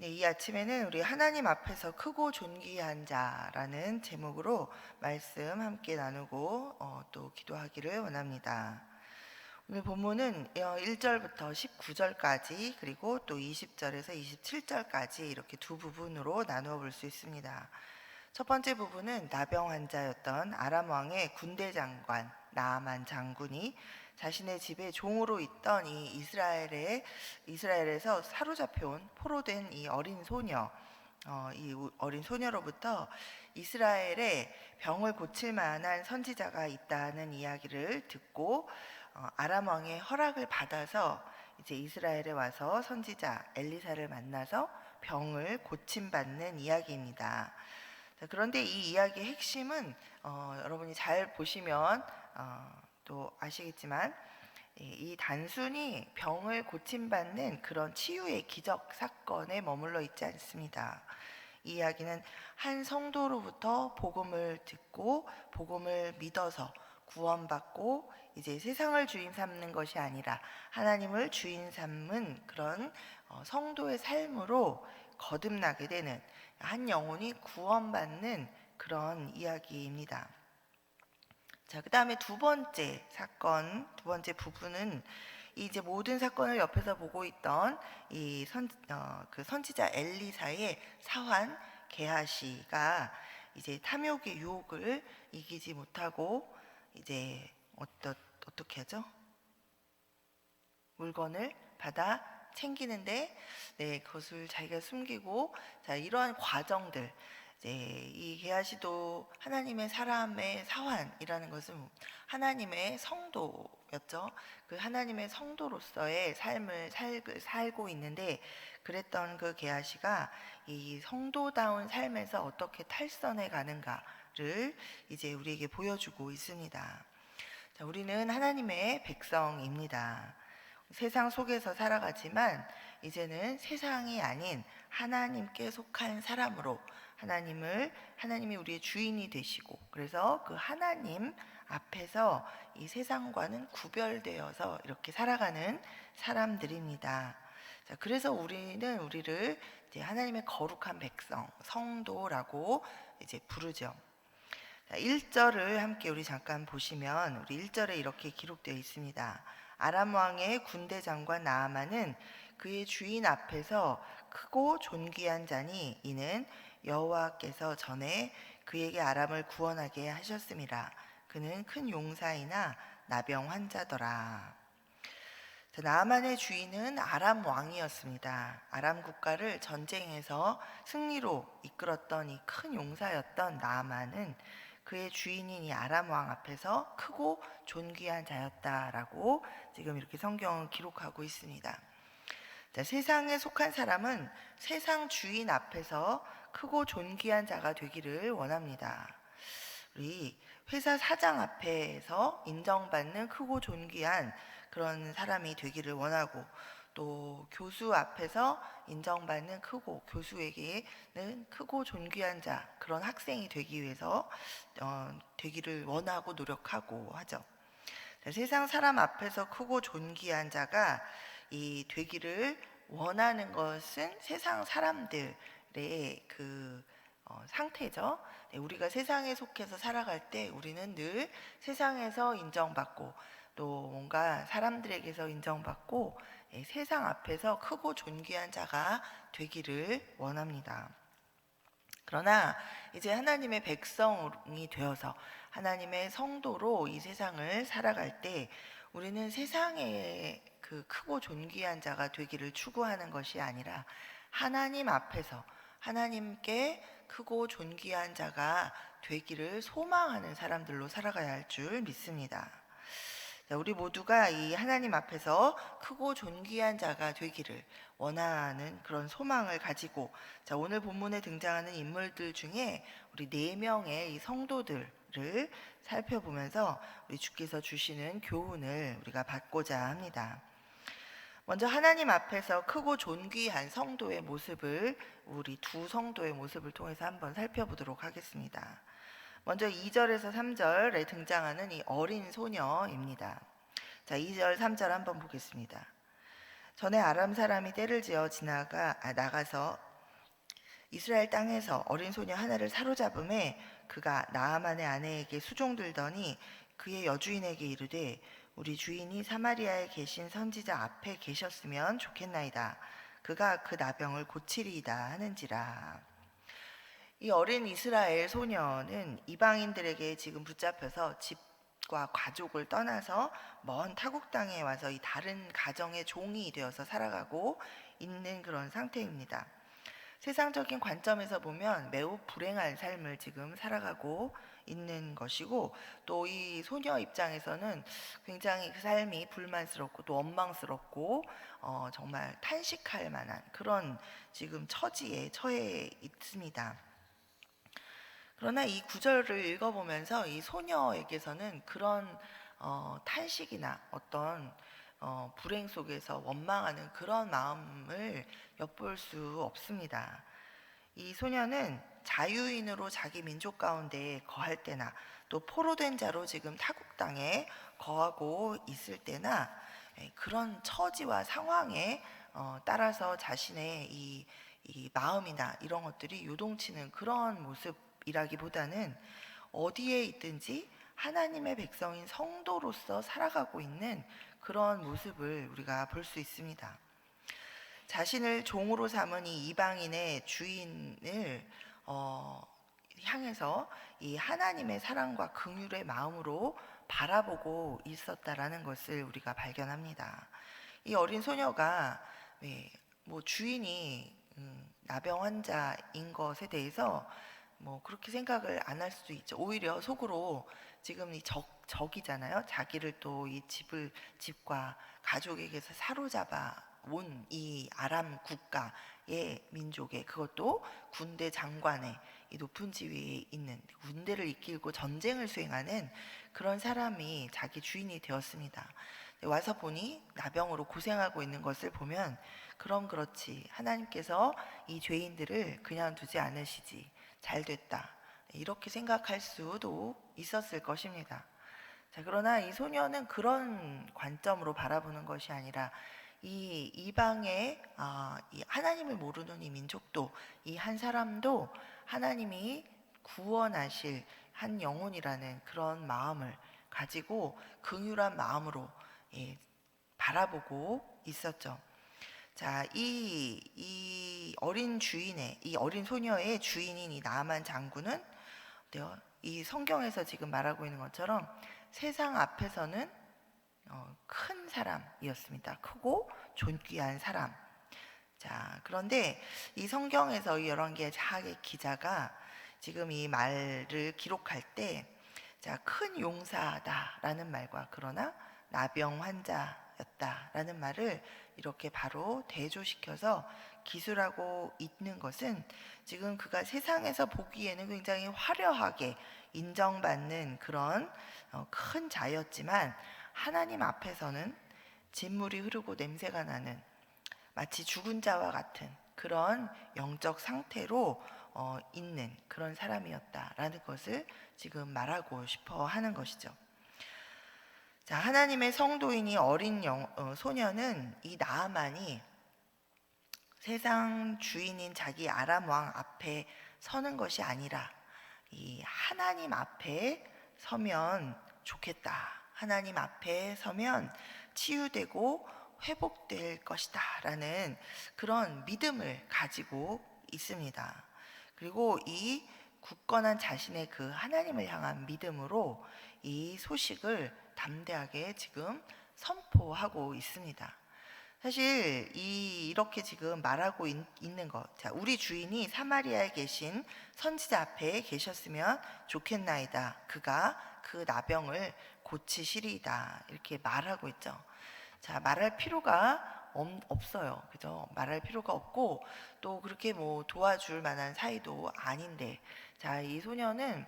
네, 이 아침에는 우리 하나님 앞에서 크고 존귀한 자라는 제목으로 말씀 함께 나누고 또 기도하기를 원합니다. 오늘 본문은 1절부터 19절까지 그리고 또 20절에서 27절까지 이렇게 두 부분으로 나누어 볼 수 있습니다. 첫 번째 부분은 나병 환자였던 아람 왕의 군대 장관 나아만 장군이 자신의 집에 종으로 있던 이 이스라엘에서 사로잡혀온 포로된 이 어린 소녀, 이 어린 소녀로부터 이스라엘에 병을 고칠 만한 선지자가 있다는 이야기를 듣고 아람 왕의 허락을 받아서 이제 이스라엘에 와서 선지자 엘리사를 만나서 병을 고침받는 이야기입니다. 자, 그런데 이 이야기의 핵심은 여러분이 잘 보시면 또 아시겠지만 이 단순히 병을 고침받는 그런 치유의 기적 사건에 머물러 있지 않습니다. 이 이야기는 한 성도로부터 복음을 듣고 복음을 믿어서 구원받고 이제 세상을 주인 삼는 것이 아니라 하나님을 주인 삼는 그런 성도의 삶으로 거듭나게 되는 한 영혼이 구원받는 그런 이야기입니다. 자, 그 다음에 두 번째 사건, 두 번째 부분은 이제 모든 사건을 옆에서 보고 있던 그 선지자 엘리사의 사환 게하시가 이제 탐욕의 유혹을 이기지 못하고 이제 어떻게 하죠? 물건을 받아 챙기는데 그것을 자기가 숨기고, 자, 이러한 과정들, 이제 이 게하시도 하나님의 사람의 사환이라는 것은 하나님의 성도였죠. 그 하나님의 성도로서의 삶을 살고 있는데, 그랬던 그 게하시가 이 성도다운 삶에서 어떻게 탈선해 가는가를 이제 우리에게 보여주고 있습니다. 자, 우리는 하나님의 백성입니다. 세상 속에서 살아가지만 이제는 세상이 아닌 하나님께 속한 사람으로 하나님이 우리의 주인이 되시고, 그래서 그 하나님 앞에서 이 세상과는 구별되어서 이렇게 살아가는 사람들입니다. 자, 그래서 우리는 우리를 이제 하나님의 거룩한 백성, 성도라고 이제 부르죠. 1절을 함께 우리 잠깐 보시면 우리 1절에 이렇게 기록되어 있습니다. 아람 왕의 군대 장관 나아만은 그의 주인 앞에서 크고 존귀한 자니 이는 여호와께서 전에 그에게 아람을 구원하게 하셨음이라. 그는 큰 용사이나 나병 환자더라. 나아만의 주인은 아람 왕이었습니다. 아람 국가를 전쟁에서 승리로 이끌었던 이 큰 용사였던 나아만은 그의 주인인 이 아람 왕 앞에서 크고 존귀한 자였다라고 지금 이렇게 성경은 기록하고 있습니다. 자, 세상에 속한 사람은 세상 주인 앞에서 크고 존귀한 자가 되기를 원합니다. 우리 회사 사장 앞에서 인정받는 크고 존귀한 그런 사람이 되기를 원하고, 또 교수 앞에서 인정받는 교수에게는 크고 존귀한 자, 그런 학생이 되기 위해서 되기를 원하고 노력하고 하죠. 세상 사람 앞에서 크고 존귀한 자가 이 되기를 원하는 것은 세상 사람들의 그 상태죠. 우리가 세상에 속해서 살아갈 때 우리는 늘 세상에서 인정받고 또 뭔가 사람들에게서 인정받고 세상 앞에서 크고 존귀한 자가 되기를 원합니다. 그러나 이제 하나님의 백성이 되어서 하나님의 성도로 이 세상을 살아갈 때 우리는 세상의 그 크고 존귀한 자가 되기를 추구하는 것이 아니라 하나님 앞에서 하나님께 크고 존귀한 자가 되기를 소망하는 사람들로 살아가야 할 줄 믿습니다. 우리 모두가 이 하나님 앞에서 크고 존귀한 자가 되기를 원하는 그런 소망을 가지고, 자, 오늘 본문에 등장하는 인물들 중에 우리 4명의 이 성도들을 살펴보면서 우리 주께서 주시는 교훈을 우리가 받고자 합니다. 먼저 하나님 앞에서 크고 존귀한 성도의 모습을 우리 두 성도의 모습을 통해서 한번 살펴보도록 하겠습니다. 먼저 2절에서 3절에 등장하는 이 어린 소녀입니다. 자, 2절 3절 한번 보겠습니다. 전에 아람 사람이 떼를 지어 나가서 이스라엘 땅에서 어린 소녀 하나를 사로잡음에 그가 나아만의 아내에게 수종들더니 그의 여주인에게 이르되 우리 주인이 사마리아에 계신 선지자 앞에 계셨으면 좋겠나이다. 그가 그 나병을 고치리이다 하는지라. 이 어린 이스라엘 소녀는 이방인들에게 지금 붙잡혀서 집과 가족을 떠나서 먼 타국 땅에 와서 이 다른 가정의 종이 되어서 살아가고 있는 그런 상태입니다. 세상적인 관점에서 보면 매우 불행한 삶을 지금 살아가고 있는 것이고, 또 이 소녀 입장에서는 굉장히 그 삶이 불만스럽고 또 원망스럽고 정말 탄식할 만한 그런 지금 처지에 처해 있습니다. 그러나 이 구절을 읽어보면서 이 소녀에게서는 그런 탄식이나 어떤 불행 속에서 원망하는 그런 마음을 엿볼 수 없습니다. 이 소녀는 자유인으로 자기 민족 가운데 거할 때나 또 포로된 자로 지금 타국 땅에 거하고 있을 때나 그런 처지와 상황에 따라서 자신의 이 마음이나 이런 것들이 요동치는 그런 모습이라기보다는 어디에 있든지 하나님의 백성인 성도로서 살아가고 있는 그런 모습을 우리가 볼 수 있습니다. 자신을 종으로 삼은 이 이방인의 주인을 향해서 이 하나님의 사랑과 긍휼의 마음으로 바라보고 있었다라는 것을 우리가 발견합니다. 이 어린 소녀가 뭐 주인이 나병 환자인 것에 대해서 뭐 그렇게 생각을 안 할 수도 있죠. 오히려 속으로 지금 이 적이잖아요. 자기를 또 이 집과 가족에게서 사로잡아 온 이 아람 국가의 민족의, 그것도 군대 장관의 이 높은 지위에 있는, 군대를 이끌고 전쟁을 수행하는 그런 사람이 자기 주인이 되었습니다. 와서 보니 나병으로 고생하고 있는 것을 보면 그럼 그렇지, 하나님께서 이 죄인들을 그냥 두지 않으시지, 잘 됐다, 이렇게 생각할 수도 있었을 것입니다. 자, 그러나 이 소녀는 그런 관점으로 바라보는 것이 아니라 이 이방의 이 하나님을 모르는 이 민족도, 이 한 사람도 하나님이 구원하실 한 영혼이라는 그런 마음을 가지고 긍휼한 마음으로 바라보고 있었죠. 자, 이 어린 주인의, 이 어린 소녀의 주인인 이 나아만 장군은 이 성경에서 지금 말하고 있는 것처럼 세상 앞에서는 큰 사람이었습니다. 크고 존귀한 사람. 자, 그런데 이 성경에서 이 열왕기의 자기 기자가 지금 이 말을 기록할 때, 자, 큰 용사다라는 말과 그러나 나병 환자였다라는 말을 이렇게 바로 대조시켜서 기술하고 있는 것은 지금 그가 세상에서 보기에는 굉장히 화려하게 인정받는 그런 큰 자였지만 하나님 앞에서는 진물이 흐르고 냄새가 나는 마치 죽은 자와 같은 그런 영적 상태로 있는 그런 사람이었다라는 것을 지금 말하고 싶어 하는 것이죠. 자, 하나님의 성도인이 어린 소녀는 이 나아만이 세상 주인인 자기 아람 왕 앞에 서는 것이 아니라 이 하나님 앞에 서면 좋겠다, 하나님 앞에 서면 치유되고 회복될 것이다 라는 그런 믿음을 가지고 있습니다. 그리고 이 굳건한 자신의 그 하나님을 향한 믿음으로 이 소식을 담대하게 지금 선포하고 있습니다. 사실 이렇게 지금 말하고 있는 것, 자, 우리 주인이 사마리아에 계신 선지자 앞에 계셨으면 좋겠나이다. 그가 그 나병을 고치시리이다. 이렇게 말하고 있죠. 자, 말할 필요가 없어요. 그죠? 말할 필요가 없고 또 그렇게 뭐 도와줄 만한 사이도 아닌데, 자, 이 소녀는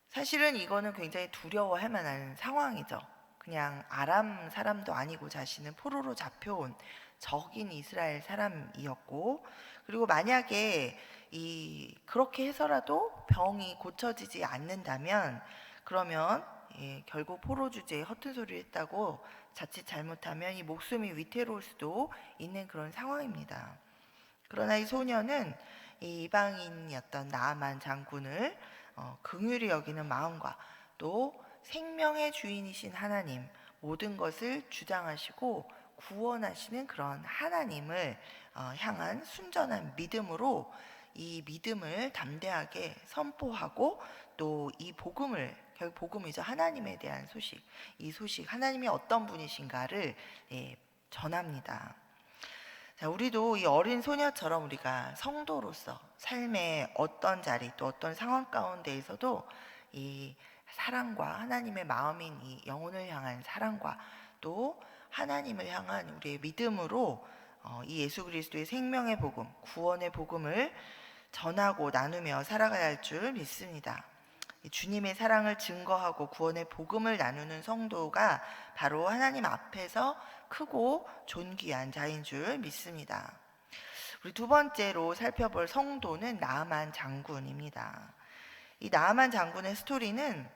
사실은 이거는 굉장히 두려워할 만한 상황이죠. 그냥 아람 사람도 아니고 자신은 포로로 잡혀온 적인 이스라엘 사람이었고, 그리고 만약에 그렇게 해서라도 병이 고쳐지지 않는다면 그러면 결국 포로 주제에 허튼 소리를 했다고 자칫 잘못하면 이 목숨이 위태로울 수도 있는 그런 상황입니다. 그러나 이 소녀는 이 이방인이었던 나아만 장군을 긍휼히 여기는 마음과 또 생명의 주인이신 하나님, 모든 것을 주장하시고 구원하시는 그런 하나님을 향한 순전한 믿음으로 이 믿음을 담대하게 선포하고 또 이 복음을, 결국 복음이죠. 하나님에 대한 소식, 이 소식, 하나님이 어떤 분이신가를 전합니다. 자, 우리도 이 어린 소녀처럼 우리가 성도로서 삶의 어떤 자리 또 어떤 상황 가운데에서도 이 사랑과 하나님의 마음인 이 영혼을 향한 사랑과 또 하나님을 향한 우리의 믿음으로 이 예수 그리스도의 생명의 복음, 구원의 복음을 전하고 나누며 살아가야 할 줄 믿습니다. 주님의 사랑을 증거하고 구원의 복음을 나누는 성도가 바로 하나님 앞에서 크고 존귀한 자인 줄 믿습니다. 우리 두 번째로 살펴볼 성도는 나아만 장군입니다. 이 나아만 장군의 스토리는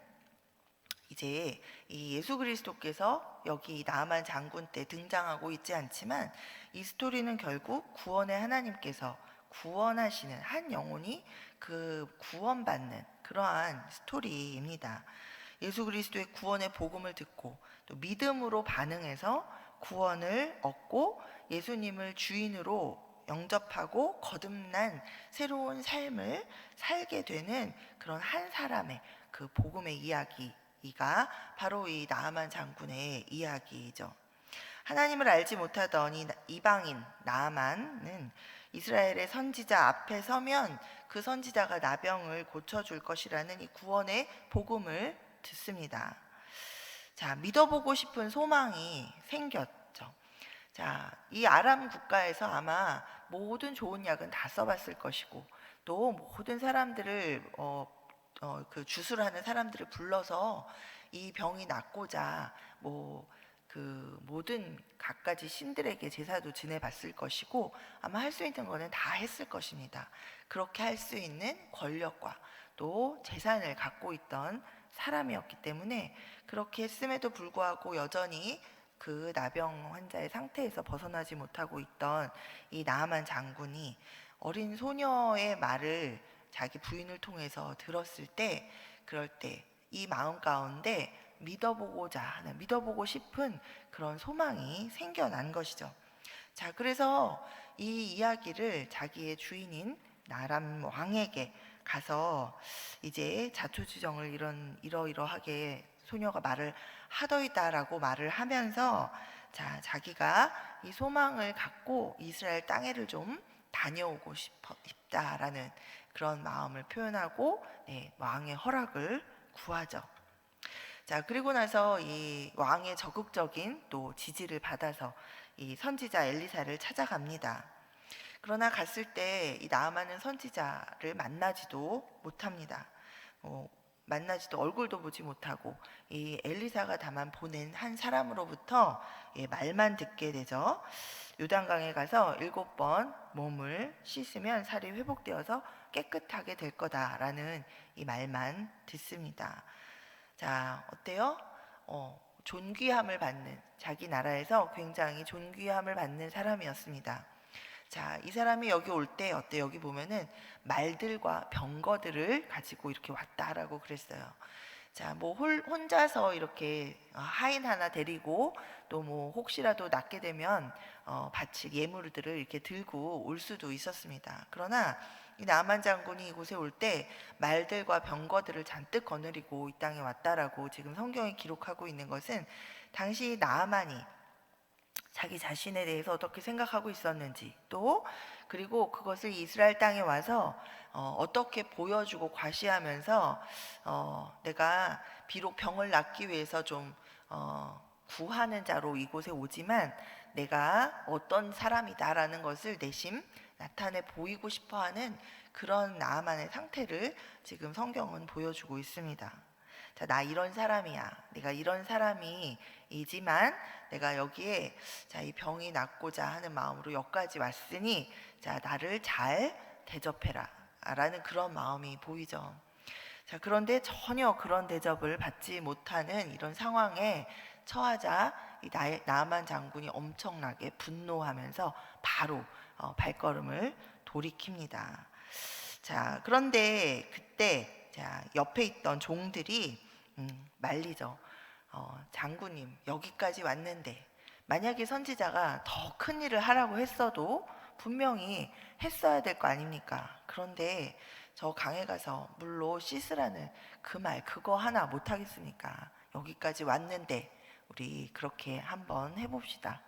이제 이 예수 그리스도께서 여기 나아만 장군 때 등장하고 있지 않지만 이 스토리는 결국 구원의 하나님께서 구원하시는 한 영혼이 그 구원받는 그러한 스토리입니다. 예수 그리스도의 구원의 복음을 듣고 또 믿음으로 반응해서 구원을 얻고 예수님을 주인으로 영접하고 거듭난 새로운 삶을 살게 되는 그런 한 사람의 그 복음의 이야기가 바로 이 나아만 장군의 이야기이죠. 하나님을 알지 못하던 이 이방인 나아만은 이스라엘의 선지자 앞에 서면 그 선지자가 나병을 고쳐줄 것이라는 이 구원의 복음을 듣습니다. 자, 믿어보고 싶은 소망이 생겼죠. 자, 이 아람 국가에서 아마 모든 좋은 약은 다 써봤을 것이고 또 모든 사람들을 그 주술을 하는 사람들을 불러서 이 병이 낫고자 그 모든 갖가지 신들에게 제사도 지내봤을 것이고 아마 할 수 있는 거는 다 했을 것입니다. 그렇게 할 수 있는 권력과 또 재산을 갖고 있던 사람이었기 때문에 그렇게 했음에도 불구하고 여전히 그 나병 환자의 상태에서 벗어나지 못하고 있던 이 나아만 장군이 어린 소녀의 말을 자기 부인을 통해서 들었을 때, 그럴 때 이 마음 가운데 믿어보고자 하는, 믿어보고 싶은 그런 소망이 생겨난 것이죠. 자, 그래서 이 이야기를 자기의 주인인 나람 왕에게 가서 이제 자초지정을 이러이러하게 소녀가 말을 하더이다라고 말을 하면서 자, 자기가 이 소망을 갖고 이스라엘 땅에를 좀 다녀오고 싶다라는 그런 마음을 표현하고 왕의 허락을 구하죠. 자, 그리고 나서 이 왕의 적극적인 또 지지를 받아서 이 선지자 엘리사를 찾아갑니다. 그러나 갔을 때 이 나아만은 선지자를 만나지도 못합니다. 만나지도 얼굴도 보지 못하고 이 엘리사가 다만 보낸 한 사람으로부터 말만 듣게 되죠. 요단강에 가서 7번 몸을 씻으면 살이 회복되어서 깨끗하게 될 거다라는 이 말만 듣습니다. 자, 어때요? 존귀함을 받는, 자기 나라에서 굉장히 존귀함을 받는 사람이었습니다. 자, 이 사람이 여기 올 때 어때? 여기 보면은 말들과 병거들을 가지고 이렇게 왔다라고 그랬어요. 자, 혼자서 이렇게 하인 하나 데리고 또 혹시라도 낫게 되면 바칠 예물들을 이렇게 들고 올 수도 있었습니다. 그러나 이 나아만 장군이 이곳에 올 때 말들과 병거들을 잔뜩 거느리고 이 땅에 왔다라고 지금 성경이 기록하고 있는 것은 당시 나아만이 자기 자신에 대해서 어떻게 생각하고 있었는지 또 그리고 그것을 이스라엘 땅에 와서 어떻게 보여주고 과시하면서 내가 비록 병을 낫기 위해서 좀 구하는 자로 이곳에 오지만 내가 어떤 사람이다라는 것을 내심 나타내 보이고 싶어하는 그런 나아만의 상태를 지금 성경은 보여주고 있습니다. 자, 나 이런 사람이야. 내가 이런 사람이지만 내가 여기에 자, 이 병이 낫고자 하는 마음으로 여기까지 왔으니 자, 나를 잘 대접해라 라는 그런 마음이 보이죠. 자, 그런데 전혀 그런 대접을 받지 못하는 이런 상황에 처하자 이 나아만 장군이 엄청나게 분노하면서 바로 발걸음을 돌이킵니다. 자, 그런데 그때 자, 옆에 있던 종들이 말리죠. 장군님, 여기까지 왔는데 만약에 선지자가 더 큰 일을 하라고 했어도 분명히 했어야 될 거 아닙니까? 그런데 저 강에 가서 물로 씻으라는 그 말, 그거 하나 못 하겠습니까? 여기까지 왔는데 우리 그렇게 한번 해봅시다.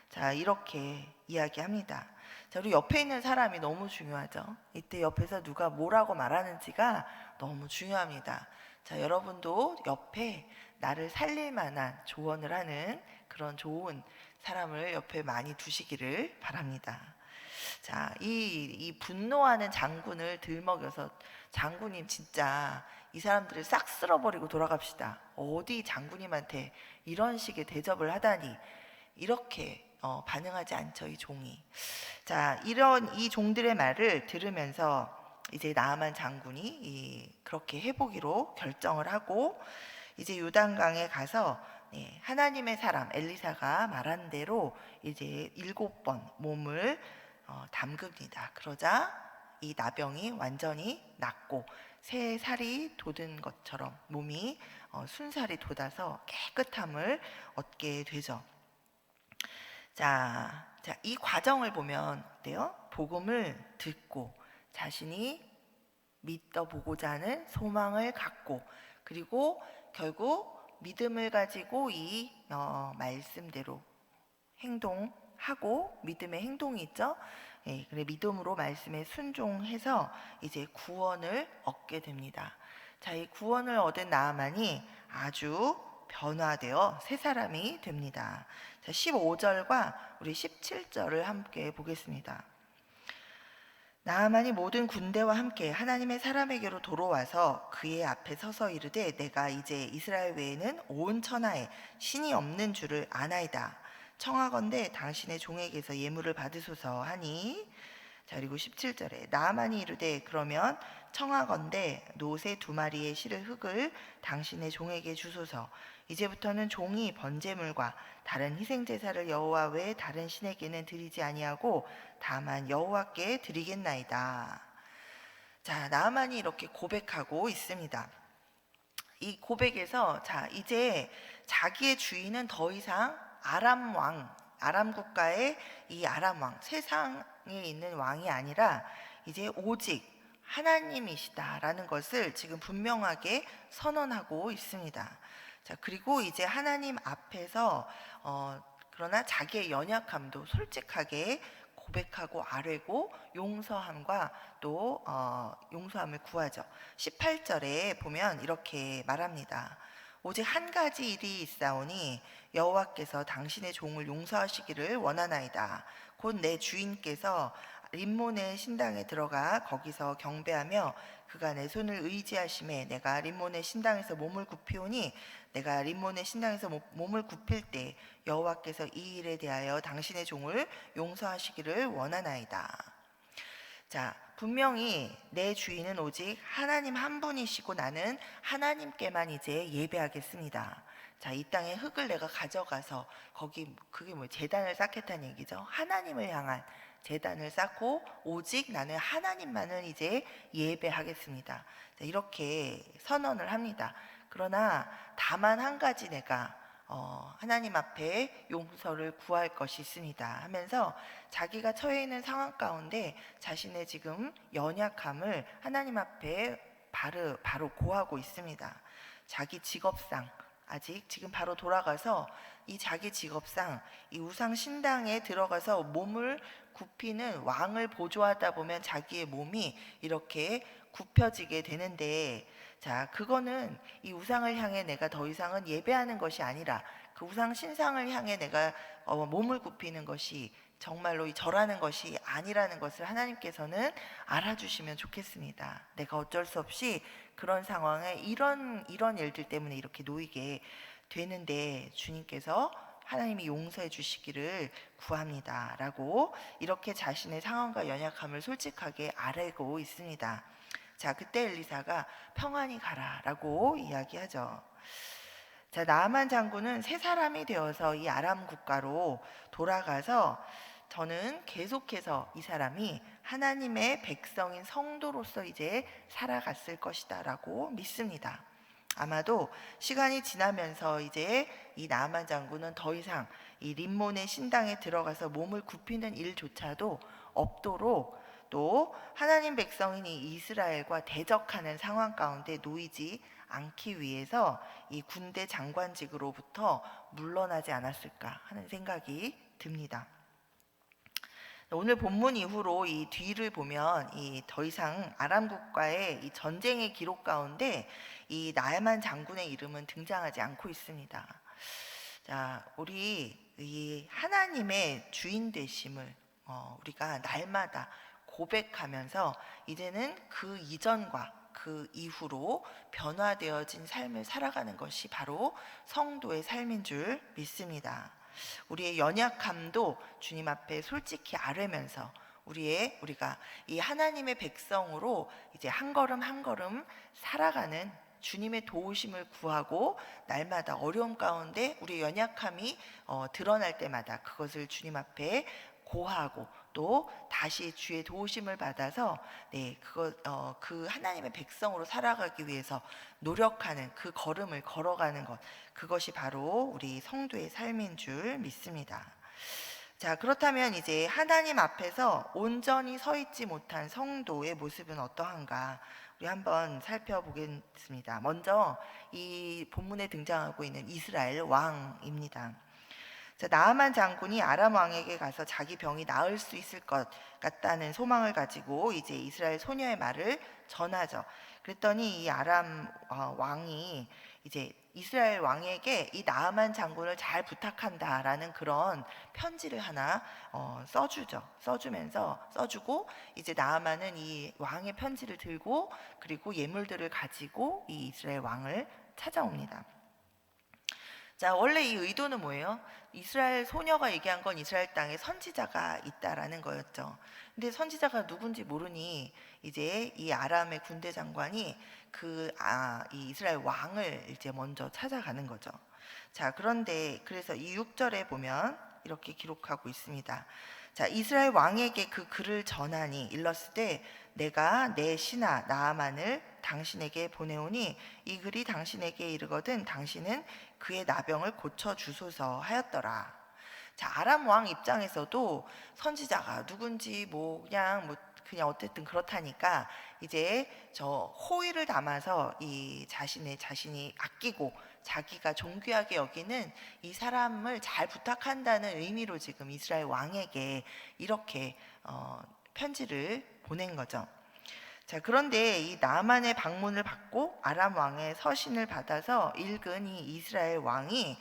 자, 이렇게 이야기합니다. 자, 우리 옆에 있는 사람이 너무 중요하죠. 이때 옆에서 누가 뭐라고 말하는지가 너무 중요합니다. 자, 여러분도 옆에 나를 살릴 만한 조언을 하는 그런 좋은 사람을 옆에 많이 두시기를 바랍니다. 자, 이 분노하는 장군을 들먹여서 장군님 진짜 이 사람들을 싹 쓸어버리고 돌아갑시다. 어디 장군님한테 이런 식의 대접을 하다니 이렇게 반응하지 않죠, 이 종이. 자, 이런 이 종들의 말을 들으면서 이제 나아만 장군이 그렇게 해보기로 결정을 하고 이제 요단강에 가서 하나님의 사람 엘리사가 말한 대로 이제 7번 몸을 담급니다. 그러자 이 나병이 완전히 낫고 새 살이 돋은 것처럼 몸이 순살이 돋아서 깨끗함을 얻게 되죠. 자, 이 과정을 보면 어때요? 복음을 듣고 자신이 믿어보고자 하는 소망을 갖고 그리고 결국 믿음을 가지고 이 말씀대로 행동하고 믿음의 행동이 있죠. 예, 그래 믿음으로 말씀에 순종해서 이제 구원을 얻게 됩니다. 자, 이 구원을 얻은 나아만이 아주 변화되어 새 사람이 됩니다. 자, 15절과 우리 17절을 함께 보겠습니다. 나아만이 모든 군대와 함께 하나님의 사람에게로 돌아와서 그의 앞에 서서 이르되 내가 이제 이스라엘 외에는 온 천하에 신이 없는 줄을 아나이다. 청하건대 당신의 종에게서 예물을 받으소서 하니 자, 그리고 17절에 나아만이 이르되 그러면 청하건대 노새 2마리의 실을 흙을 당신의 종에게 주소서. 이제부터는 종이 번제물과 다른 희생제사를 여호와 외에 다른 신에게는 드리지 아니하고 다만 여호와께 드리겠나이다. 자, 나아만이 이렇게 고백하고 있습니다. 이 고백에서 자, 이제 자기의 주인은 더 이상 아람 왕, 아람 국가의 이 아람 왕, 세상에 있는 왕이 아니라 이제 오직 하나님이시다라는 것을 지금 분명하게 선언하고 있습니다. 자, 그리고 이제 하나님 앞에서 그러나 자기의 연약함도 솔직하게 고백하고 아뢰고 용서함과 또 용서함을 구하죠. 18절에 보면 이렇게 말합니다. 오직 한 가지 일이 있사오니 여호와께서 당신의 종을 용서하시기를 원하나이다. 곧 내 주인께서 림몬의 신당에 들어가 거기서 경배하며 그가 내 손을 의지하심에 내가 림몬의 신당에서 몸을 굽히오니 내가 림몬의 신당에서 몸을 굽힐 때 여호와께서 이 일에 대하여 당신의 종을 용서하시기를 원하나이다. 자, 분명히 내 주인은 오직 하나님 한 분이시고 나는 하나님께만 이제 예배하겠습니다. 자, 이 땅의 흙을 내가 가져가서 거기 그게 뭐 제단을 쌓겠다는 얘기죠. 하나님을 향한 제단을 쌓고 오직 나는 하나님만을 이제 예배하겠습니다. 자, 이렇게 선언을 합니다. 그러나 다만 한 가지 내가 하나님 앞에 용서를 구할 것이 있습니다 하면서 자기가 처해 있는 상황 가운데 자신의 지금 연약함을 하나님 앞에 바로 고하고 있습니다. 자기 직업상 아직 지금 바로 돌아가서 이 자기 직업상 이 우상 신당에 들어가서 몸을 굽히는 왕을 보조하다 보면 자기의 몸이 이렇게 굽혀지게 되는데 자, 그거는 이 우상을 향해 내가 더 이상은 예배하는 것이 아니라 그 우상 신상을 향해 내가 몸을 굽히는 것이 정말로 절하는 것이 아니라는 것을 하나님께서는 알아주시면 좋겠습니다. 내가 어쩔 수 없이 그런 상황에 이런 일들 때문에 이렇게 놓이게 되는데 주님께서 하나님이 용서해 주시기를 구합니다 라고 이렇게 자신의 상황과 연약함을 솔직하게 아뢰고 있습니다. 자, 그때 엘리사가 평안히 가라 라고 이야기하죠. 자, 나아만 장군은 새 사람이 되어서 이 아람 국가로 돌아가서 저는 계속해서 이 사람이 하나님의 백성인 성도로서 이제 살아갔을 것이다라고 믿습니다. 아마도 시간이 지나면서 이제 이 나아만 장군은 더 이상 이 림몬의 신당에 들어가서 몸을 굽히는 일조차도 없도록, 또 하나님 백성인 이 이스라엘과 대적하는 상황 가운데 놓이지 않기 위해서 이 군대 장관직으로부터 물러나지 않았을까 하는 생각이 듭니다. 오늘 본문 이후로 이 뒤를 보면 이 더 이상 아람국과의 이 전쟁의 기록 가운데 이 나에만 장군의 이름은 등장하지 않고 있습니다. 자, 우리 이 하나님의 주인 되심을 우리가 날마다 고백하면서 이제는 그 이전과 그 이후로 변화되어진 삶을 살아가는 것이 바로 성도의 삶인 줄 믿습니다. 우리의 연약함도 주님 앞에 솔직히 아뢰면서 우리가 이 하나님의 백성으로 이제 한 걸음 한 걸음 살아가는 주님의 도우심을 구하고, 날마다 어려움 가운데 우리의 연약함이 드러날 때마다 그것을 주님 앞에 고하고, 또 다시 주의 도우심을 받아서 그 하나님의 백성으로 살아가기 위해서 노력하는 그 걸음을 걸어가는 것, 그것이 바로 우리 성도의 삶인 줄 믿습니다. 자, 그렇다면 이제 하나님 앞에서 온전히 서 있지 못한 성도의 모습은 어떠한가 우리 한번 살펴보겠습니다. 먼저 이 본문에 등장하고 있는 이스라엘 왕입니다. 자, 나아만 장군이 아람 왕에게 가서 자기 병이 나을 수 있을 것 같다는 소망을 가지고 이제 이스라엘 소녀의 말을 전하죠. 그랬더니 이 아람 왕이 이제 이스라엘 왕에게 이 나아만 장군을 잘 부탁한다라는 그런 편지를 하나 써주고, 이제 나아만은 이 왕의 편지를 들고 그리고 예물들을 가지고 이 이스라엘 왕을 찾아옵니다. 자, 원래 이 의도는 뭐예요? 이스라엘 소녀가 얘기한 건 이스라엘 땅에 선지자가 있다라는 거였죠. 근데 선지자가 누군지 모르니 이제 이 아람의 군대 장관이 이 이스라엘 왕을 이제 먼저 찾아가는 거죠. 자, 그런데 그래서 이 6절에 보면 이렇게 기록하고 있습니다. 자, 이스라엘 왕에게 그 글을 전하니 일렀을 때 내가 내 신하 나아만을 당신에게 보내오니 이 글이 당신에게 이르거든 당신은 그의 나병을 고쳐 주소서 하였더라. 자, 아람 왕 입장에서도 선지자가 누군지 그냥 어쨌든 그렇다니까 이제 저 호의를 담아서 이 자신이 아끼고 자기가 존귀하게 여기는 이 사람을 잘 부탁한다는 의미로 지금 이스라엘 왕에게 이렇게 편지를 보낸 거죠. 자, 그런데 이 나만의 방문을 받고 아람 왕의 서신을 받아서 읽은 이 이스라엘 왕이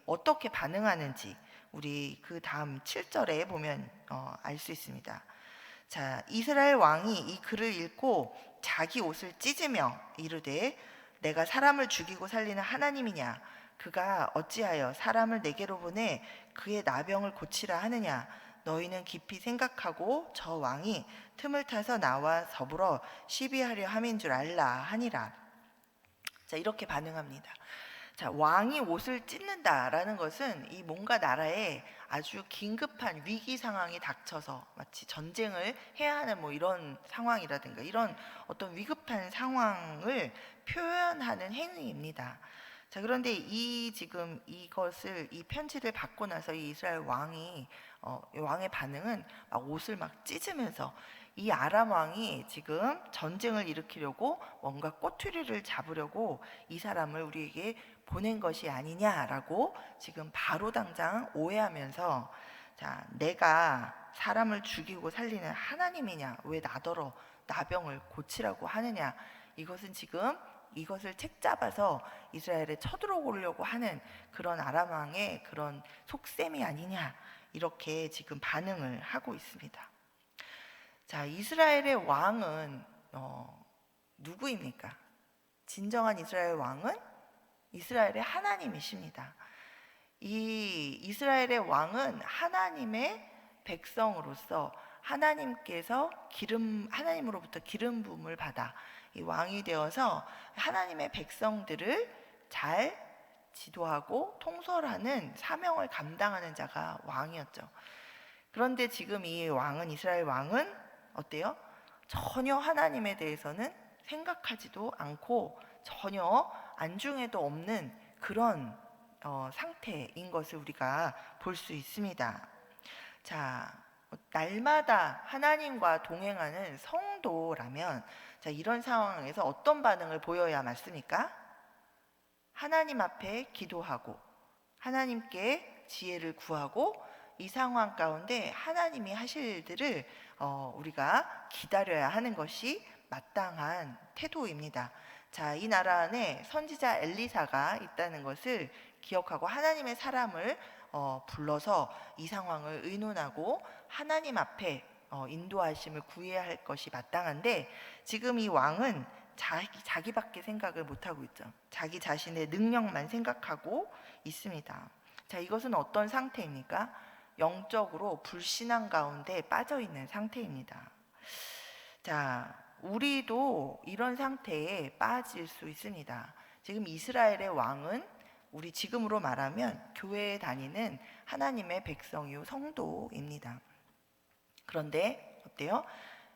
어떻게 반응하는지 우리 그 다음 7절에 보면 알 수 있습니다. 자, 이스라엘 왕이 이 글을 읽고 자기 옷을 찢으며 이르되 내가 사람을 죽이고 살리는 하나님이냐? 그가 어찌하여 사람을 내게로 보내 그의 나병을 고치라 하느냐? 너희는 깊이 생각하고 저 왕이 틈을 타서 나와 더불어 시비하려 함인 줄 알라 하니라. 자, 이렇게 반응합니다. 자, 왕이 옷을 찢는다라는 것은 이 뭔가 나라에 아주 긴급한 위기 상황이 닥쳐서 마치 전쟁을 해야 하는 이런 상황이라든가 이런 어떤 위급한 상황을 표현하는 행위입니다. 자, 그런데 지금 이 편지를 받고 나서 이 이스라엘 왕의 반응은 옷을 막 찢으면서 이 아람 왕이 지금 전쟁을 일으키려고 뭔가 꼬투리를 잡으려고 이 사람을 우리에게 보낸 것이 아니냐라고 지금 바로 당장 오해하면서, 자, 내가 사람을 죽이고 살리는 하나님이냐? 왜 나더러 나병을 고치라고 하느냐? 이것을 책잡아서 이스라엘에 쳐들어오려고 하는 그런 아람 왕의 그런 속셈이 아니냐, 이렇게 지금 반응을 하고 있습니다. 자, 이스라엘의 왕은 누구입니까? 진정한 이스라엘 왕은 이스라엘의 하나님이십니다. 이 이스라엘의 왕은 하나님의 백성으로서 하나님으로부터 기름 부음을 받아 이 왕이 되어서 하나님의 백성들을 잘 지도하고 통솔하는 사명을 감당하는 자가 왕이었죠. 그런데 지금 이 왕은, 이스라엘 왕은 어때요? 전혀 하나님에 대해서는 생각하지도 않고 전혀 안중에도 없는 그런 상태인 것을 우리가 볼 수 있습니다. 자, 날마다 하나님과 동행하는 성도라면, 자, 이런 상황에서 어떤 반응을 보여야 맞습니까? 하나님 앞에 기도하고 하나님께 지혜를 구하고 이 상황 가운데 하나님이 하실 일들을 우리가 기다려야 하는 것이 마땅한 태도입니다. 자, 이 나라 안에 선지자 엘리사가 있다는 것을 기억하고 하나님의 사람을 불러서 이 상황을 의논하고 하나님 앞에 인도하심을 구해야 할 것이 마땅한데, 지금 이 왕은 자기밖에 생각을 못하고 있죠. 자기 자신의 능력만 생각하고 있습니다. 자, 이것은 어떤 상태입니까? 영적으로 불신앙 가운데 빠져 있는 상태입니다. 자, 우리도 이런 상태에 빠질 수 있습니다. 지금 이스라엘의 왕은 우리 지금으로 말하면 교회에 다니는 하나님의 백성이요 성도입니다. 그런데 어때요?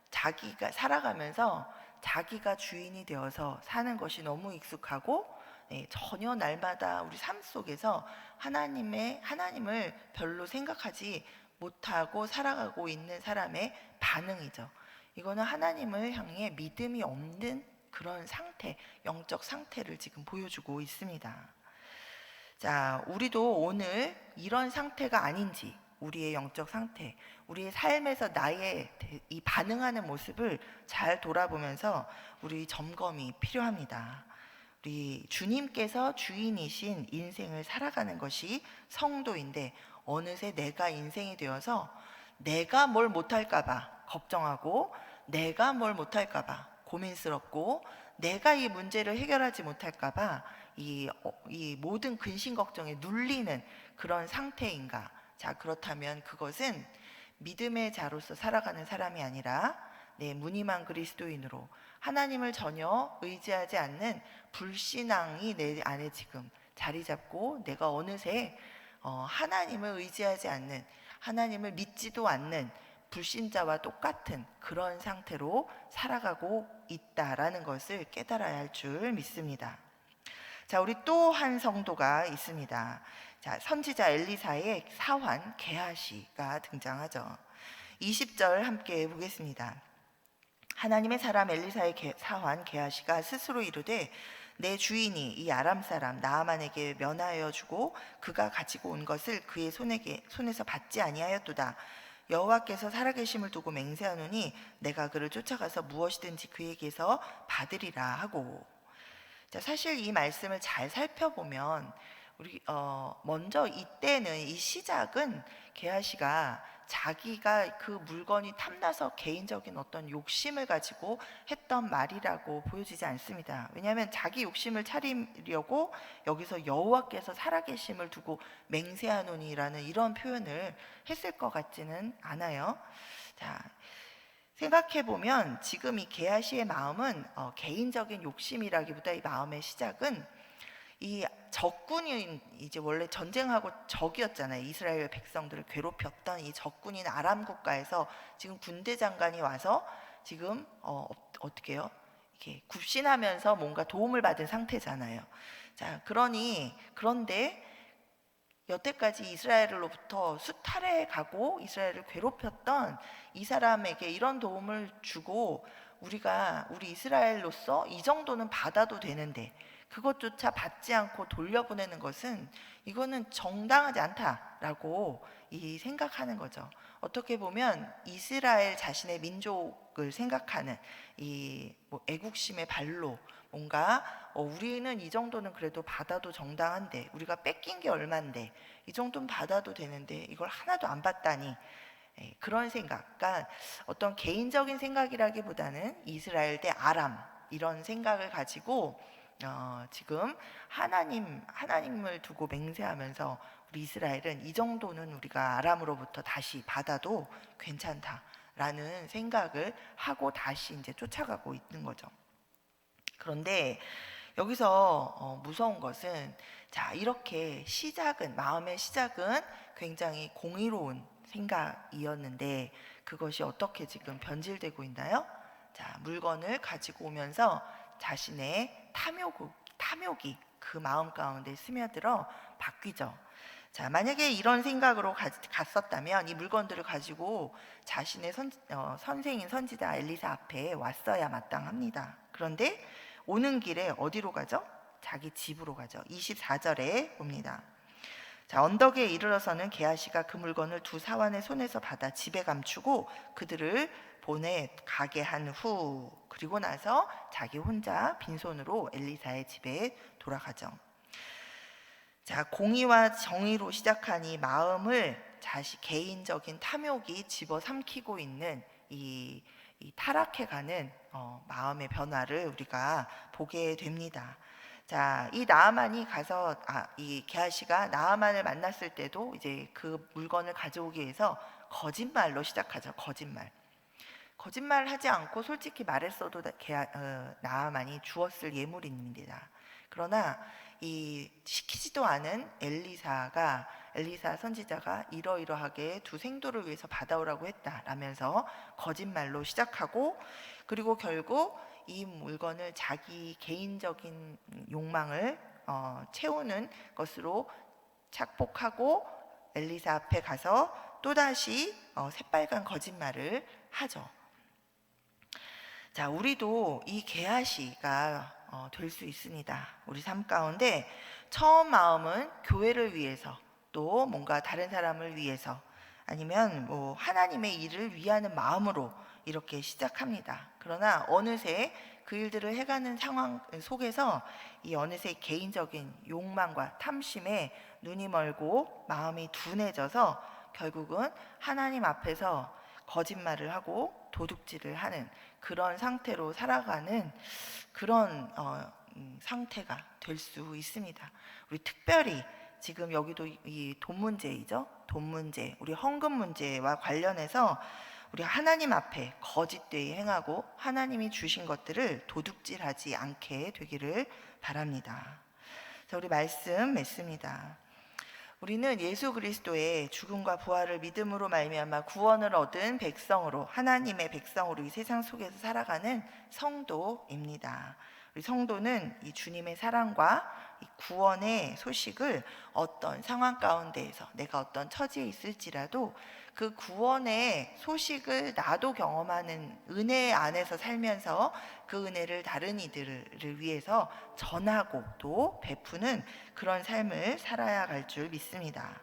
자기가 살아가면서 자기가 주인이 되어서 사는 것이 너무 익숙하고, 전혀 날마다 우리 삶 속에서 하나님을 별로 생각하지 못하고 살아가고 있는 사람의 반응이죠. 이거는 하나님을 향해 믿음이 없는 그런 상태, 영적 상태를 지금 보여주고 있습니다. 자, 우리도 오늘 이런 상태가 아닌지, 우리의 영적 상태, 우리의 삶에서 나의 이 반응하는 모습을 잘 돌아보면서 우리 점검이 필요합니다. 우리 주님께서 주인이신 인생을 살아가는 것이 성도인데, 어느새 내가 인생이 되어서 내가 뭘 못할까봐 걱정하고, 내가 뭘 못할까봐 고민스럽고, 내가 이 문제를 해결하지 못할까봐 이 모든 근심 걱정에 눌리는 그런 상태인가? 자, 그렇다면 그것은 믿음의 자로서 살아가는 사람이 아니라 무늬만 그리스도인으로 하나님을 전혀 의지하지 않는 불신앙이 내 안에 지금 자리 잡고, 내가 어느새 하나님을 의지하지 않는, 하나님을 믿지도 않는 불신자와 똑같은 그런 상태로 살아가고 있다라는 것을 깨달아야 할 줄 믿습니다. 자, 우리 또 한 성도가 있습니다. 자, 선지자 엘리사의 사환 게하시가 등장하죠. 20절 함께 보겠습니다. 하나님의 사람 엘리사의 사환 게하시가 스스로 이르되, 내 주인이 이 아람 사람 나아만에게 면하여 주고 그가 가지고 온 것을 그의 손에서 받지 아니하였도다. 여호와께서 살아계심을 두고 맹세하노니 내가 그를 쫓아가서 무엇이든지 그에게서 받으리라 하고. 자, 사실 이 말씀을 잘 살펴보면 우리 먼저 이때는, 이 시작은 게하시가 자기가 그 물건이 탐나서 개인적인 어떤 욕심을 가지고 했던 말이라고 보여지지 않습니다. 왜냐하면 자기 욕심을 차리려고 여기서 여호와께서 살아계심을 두고 맹세하노니라는 이런 표현을 했을 것 같지는 않아요. 자, 생각해보면 지금 이 게하시의 마음은 개인적인 욕심이라기보다 이 마음의 시작은 이 적군이, 이제 원래 전쟁하고 적이었잖아요. 이스라엘 백성들을 괴롭혔던 이 적군인 아람 국가에서 지금 군대 장관이 와서 지금 어떻게 해요? 이렇게 굽신하면서 뭔가 도움을 받은 상태잖아요. 자, 그런데 여태까지 이스라엘로부터 수탈해 가고 이스라엘을 괴롭혔던 이 사람에게 이런 도움을 주고, 우리 이스라엘로서 이 정도는 받아도 되는데 그것조차 받지 않고 돌려보내는 것은, 이거는 정당하지 않다라고 생각하는 거죠. 어떻게 보면 이스라엘 자신의 민족을 생각하는 이 애국심의 발로, 뭔가 우리는 이 정도는 그래도 받아도 정당한데, 우리가 뺏긴 게 얼만데 이 정도는 받아도 되는데 이걸 하나도 안 받다니, 그런 생각, 그러니까 어떤 개인적인 생각이라기보다는 이스라엘 대 아람, 이런 생각을 가지고 지금 하나님을 두고 맹세하면서, 우리 이스라엘은 이 정도는 우리가 아람으로부터 다시 받아도 괜찮다라는 생각을 하고 다시 이제 쫓아가고 있는 거죠. 그런데 여기서 무서운 것은, 자, 이렇게 마음의 시작은 굉장히 공의로운 생각이었는데 그것이 어떻게 지금 변질되고 있나요? 자, 물건을 가지고 오면서 자신의 탐욕이 그 마음 가운데 스며들어 바뀌죠. 자, 만약에 이런 생각으로 갔었다면 이 물건들을 가지고 자신의 선생인 선지자 엘리사 앞에 왔어야 마땅합니다. 그런데 오는 길에 어디로 가죠? 자기 집으로 가죠. 24절에 봅니다. 자, 언덕에 이르러서는 게하시가 그 물건을 두 사환의 손에서 받아 집에 감추고 그들을 보내 가게 한 후, 그리고 나서 자기 혼자 빈손으로 엘리사의 집에 돌아가죠. 자, 공의와 정의로 시작한 이 마음을 개인적인 탐욕이 집어삼키고 있는 이 타락해가는 마음의 변화를 우리가 보게 됩니다. 자, 이 나아만이 가서 이 게하시가 나아만을 만났을 때도 이제 그 물건을 가져오기 위해서 거짓말로 시작하죠. 거짓말 하지 않고 솔직히 말했어도 나아만이 주었을 예물입니다. 그러나 이 시키지도 않은 엘리사 선지자가 이러이러하게 두 생도를 위해서 받아오라고 했다라면서 거짓말로 시작하고, 그리고 결국 이 물건을 자기 개인적인 욕망을 채우는 것으로 착복하고 엘리사 앞에 가서 또다시 새빨간 거짓말을 하죠. 자, 우리도 이 게하시가 될 수 있습니다. 우리 삶 가운데 처음 마음은 교회를 위해서, 또 뭔가 다른 사람을 위해서, 아니면 뭐 하나님의 일을 위하는 마음으로 이렇게 시작합니다. 그러나 어느새 그 일들을 해가는 상황 속에서 이 어느새 개인적인 욕망과 탐심에 눈이 멀고 마음이 둔해져서 결국은 하나님 앞에서 거짓말을 하고 도둑질을 하는 그런 상태로 살아가는 그런 상태가 될 수 있습니다. 우리 특별히 지금 여기도 이 돈 문제이죠. 돈 문제, 우리 헌금 문제와 관련해서 우리 하나님 앞에 거짓되이 행하고 하나님이 주신 것들을 도둑질하지 않게 되기를 바랍니다. 자, 우리 말씀 맺습니다. 우리는 예수 그리스도의 죽음과 부활을 믿음으로 말미암아 구원을 얻은 백성으로, 하나님의 백성으로 이 세상 속에서 살아가는 성도입니다. 우리 성도는 이 주님의 사랑과 이 구원의 소식을 어떤 상황 가운데에서 내가 어떤 처지에 있을지라도 그 구원의 소식을 나도 경험하는 은혜 안에서 살면서 그 은혜를 다른 이들을 위해서 전하고 또 베푸는 그런 삶을 살아야 할 줄 믿습니다.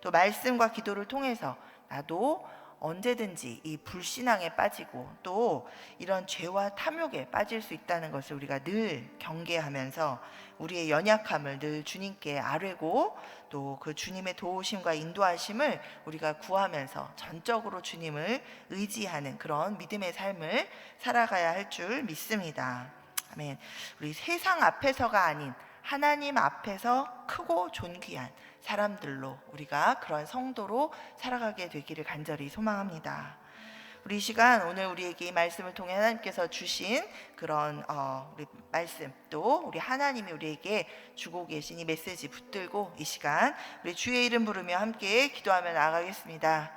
또 말씀과 기도를 통해서 나도 언제든지 이 불신앙에 빠지고 또 이런 죄와 탐욕에 빠질 수 있다는 것을 우리가 늘 경계하면서 우리의 연약함을 늘 주님께 아뢰고 또 그 주님의 도우심과 인도하심을 우리가 구하면서 전적으로 주님을 의지하는 그런 믿음의 삶을 살아가야 할 줄 믿습니다. 아멘. 우리 세상 앞에서가 아닌 하나님 앞에서 크고 존귀한 사람들로 우리가 그런 성도로 살아가게 되기를 간절히 소망합니다. 우리 이 시간 오늘 우리에게 이 말씀을 통해 하나님께서 주신 그런 우리 말씀, 또 우리 하나님이 우리에게 주고 계신 이 메시지 붙들고 이 시간 우리 주의 이름 부르며 함께 기도하며 나아가겠습니다.